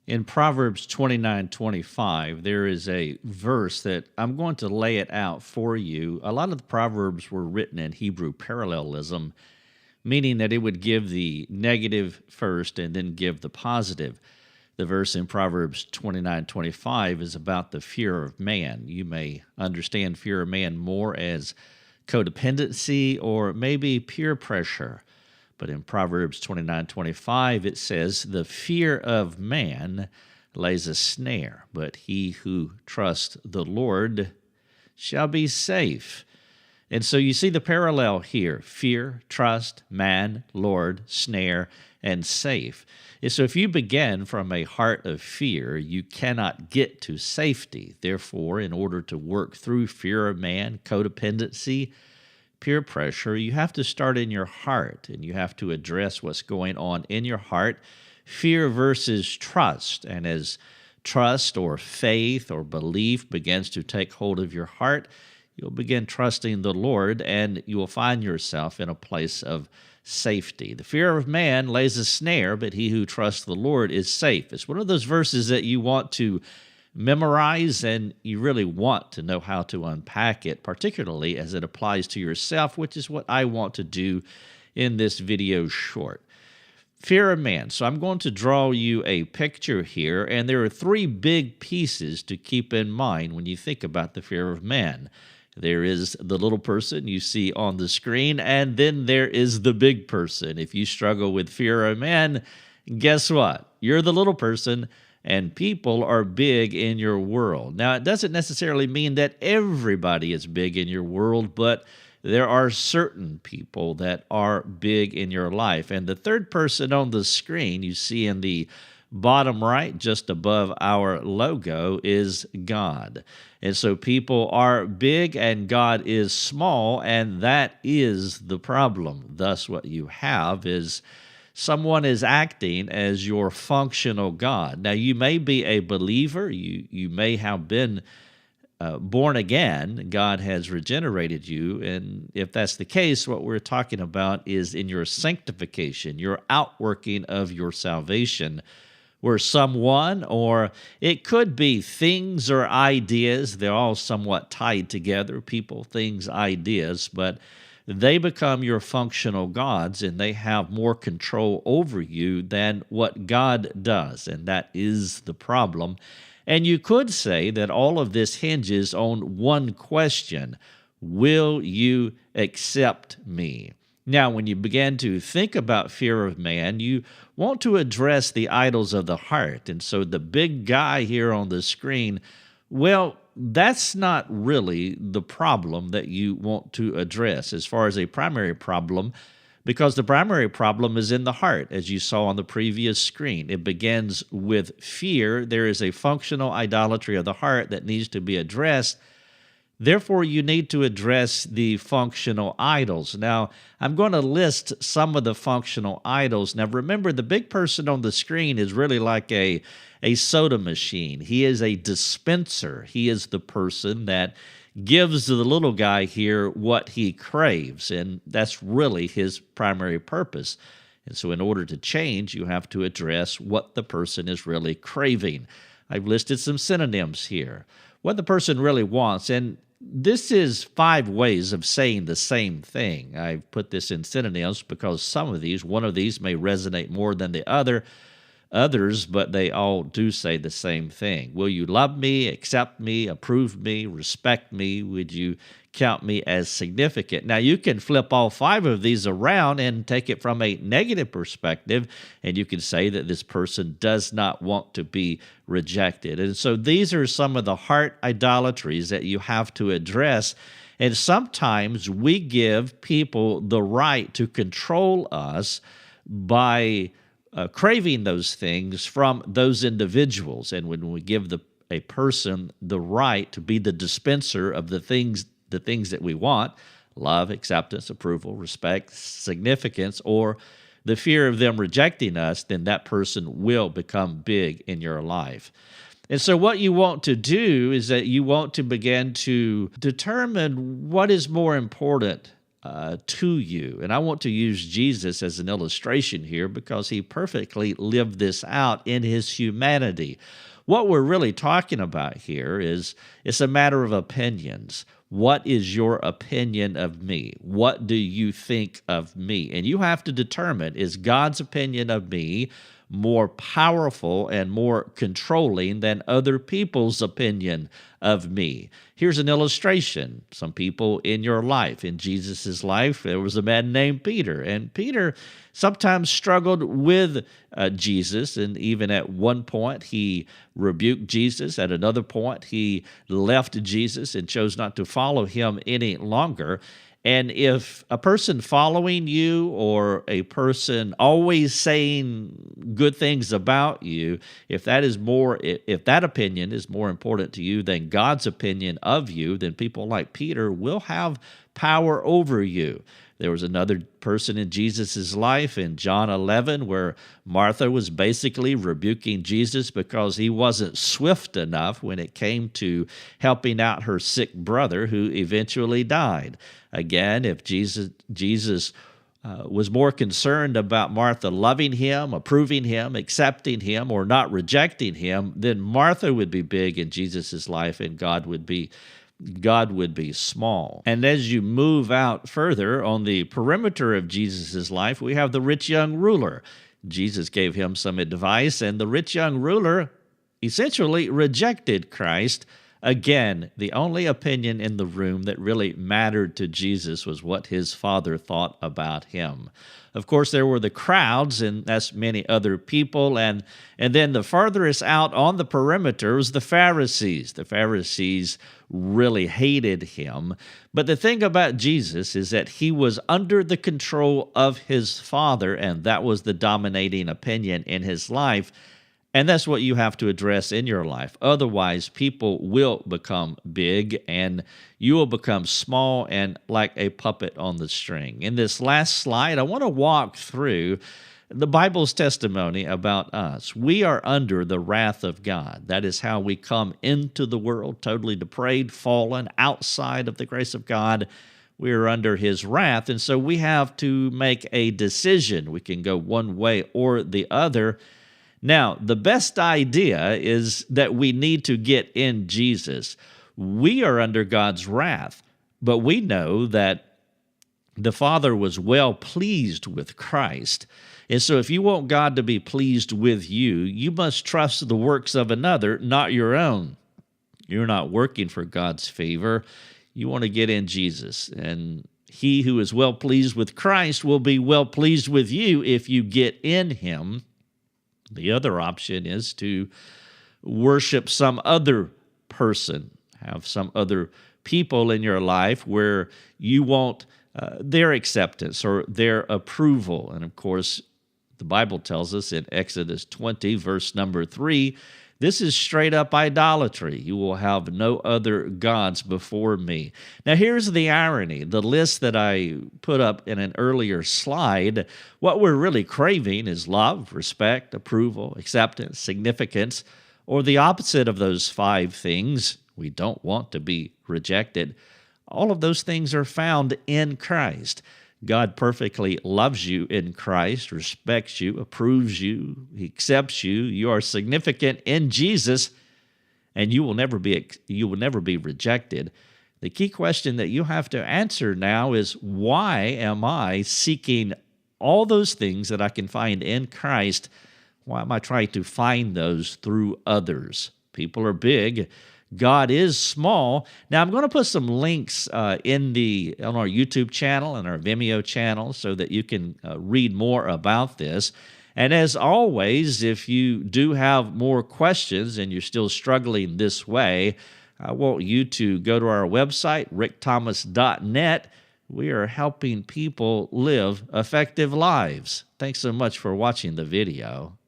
In Proverbs 29:25, there is a verse that I'm going to lay it out for you. A lot of the Proverbs were written in Hebrew parallelism, meaning that it would give the negative first and then give the positive. The verse in Proverbs 29:25 is about the fear of man. You may understand fear of man more as codependency or maybe peer pressure. But in Proverbs 29:25, it says, "The fear of man lays a snare, but he who trusts the Lord shall be safe." And so you see the parallel here: fear, trust, man, Lord, snare, and safe. And so if you begin from a heart of fear, you cannot get to safety. Therefore, in order to work through fear of man, codependency, peer pressure, you have to start in your heart, and you have to address what's going on in your heart. Fear versus trust. And as trust or faith or belief begins to take hold of your heart, you'll begin trusting the Lord, and you will find yourself in a place of safety. The fear of man lays a snare, but he who trusts the Lord is safe. It's one of those verses that you want to memorize, and you really want to know how to unpack it, particularly as it applies to yourself, which is what I want to do in this video short. Fear of man. So I'm going to draw you a picture here, and there are three big pieces to keep in mind when you think about the fear of man. There is the little person you see on the screen, and then there is the big person. If you struggle with fear of man, guess what? You're the little person, and people are big in your world. Now, it doesn't necessarily mean that everybody is big in your world, but there are certain people that are big in your life. And the third person on the screen you see in the bottom right, just above our logo, is God. And so people are big and God is small, and that is the problem. Thus, what you have is someone is acting as your functional God. Now, you may be a believer. You may have been born again. God has regenerated you. And if that's the case, what we're talking about is in your sanctification, your outworking of your salvation, where someone, or it could be things or ideas, they're all somewhat tied together, people, things, ideas, but they become your functional gods, and they have more control over you than what God does, and that is the problem. And you could say that all of this hinges on one question: will you accept me? Now, when you begin to think about fear of man, you want to address the idols of the heart. And so the big guy here on the screen, well, that's not really the problem that you want to address as far as a primary problem, because the primary problem is in the heart, as you saw on the previous screen. It begins with fear. There is a functional idolatry of the heart that needs to be addressed. Therefore, you need to address the functional idols. Now, I'm going to list some of the functional idols. Now, remember, the big person on the screen is really like a soda machine. He is a dispenser. He is the person that gives the little guy here what he craves, and that's really his primary purpose. And so in order to change, you have to address what the person is really craving. I've listed some synonyms here. What the person really wants, and this is 5 ways of saying the same thing. I've put this in synonyms because one of these may resonate more than the others, but they all do say the same thing. Will you love me, accept me, approve me, respect me? Would you count me as significant? Now, you can flip all 5 of these around and take it from a negative perspective, and you can say that this person does not want to be rejected. And so these are some of the heart idolatries that you have to address. And sometimes we give people the right to control us by craving those things from those individuals. And when we give a person the right to be the dispenser of the things that we want, love, acceptance, approval, respect, significance, or the fear of them rejecting us, then that person will become big in your life. And so what you want to do is that you want to begin to determine what is more important to you. And I want to use Jesus as an illustration here because he perfectly lived this out in his humanity. What we're really talking about here is it's a matter of opinions. What is your opinion of me? What do you think of me? And you have to determine, is God's opinion of me more powerful and more controlling than other people's opinion of me? Here's an illustration. Some people in your life, in Jesus' life, there was a man named Peter, and Peter sometimes struggled with Jesus, and even at one point he rebuked Jesus. At another point he left Jesus and chose not to follow him any longer. And if a person following you or a person always saying good things about you, if that opinion is more important to you than God's opinion of you, then people like Peter will have power over you. There was another person in Jesus' life in John 11 where Martha was basically rebuking Jesus because he wasn't swift enough when it came to helping out her sick brother who eventually died. Again, if Jesus was more concerned about Martha loving him, approving him, accepting him, or not rejecting him, then Martha would be big in Jesus' life and God would be small. And as you move out further on the perimeter of Jesus' life, we have the rich young ruler. Jesus gave him some advice, and the rich young ruler essentially rejected Christ. Again, the only opinion in the room that really mattered to Jesus was what his father thought about him. Of course, there were the crowds, and that's many other people, and then the farthest out on the perimeter was the Pharisees. The Pharisees really hated him, but the thing about Jesus is that he was under the control of his Father, and that was the dominating opinion in his life. And that's what you have to address in your life. Otherwise, people will become big and you will become small and like a puppet on the string. In this last slide, I want to walk through the Bible's testimony about us. We are under the wrath of God. That is how we come into the world, totally depraved, fallen, outside of the grace of God. We are under his wrath, and so we have to make a decision. We can go one way or the other. Now, the best idea is that we need to get in Jesus. We are under God's wrath, but we know that the Father was well pleased with Christ. And so if you want God to be pleased with you, you must trust the works of another, not your own. You're not working for God's favor. You want to get in Jesus. And he who is well pleased with Christ will be well pleased with you if you get in him. The other option is to worship some other person, have some other people in your life where you want their acceptance or their approval. And of course, the Bible tells us in Exodus 20, verse number 3, this is straight up idolatry. You will have no other gods before me. Now, here's the irony. The list that I put up in an earlier slide, what we're really craving is love, respect, approval, acceptance, significance, or the opposite of those 5 things. We don't want to be rejected. All of those things are found in Christ. God perfectly loves you in Christ, respects you, approves you, he accepts you. You are significant in Jesus, and you will never be rejected. The key question that you have to answer now is, why am I seeking all those things that I can find in Christ? Why am I trying to find those through others? People are big. God is small. Now, I'm going to put some links on our YouTube channel and our Vimeo channel so that you can read more about this. And as always, if you do have more questions and you're still struggling this way, I want you to go to our website, rickthomas.net. We are helping people live effective lives. Thanks so much for watching the video.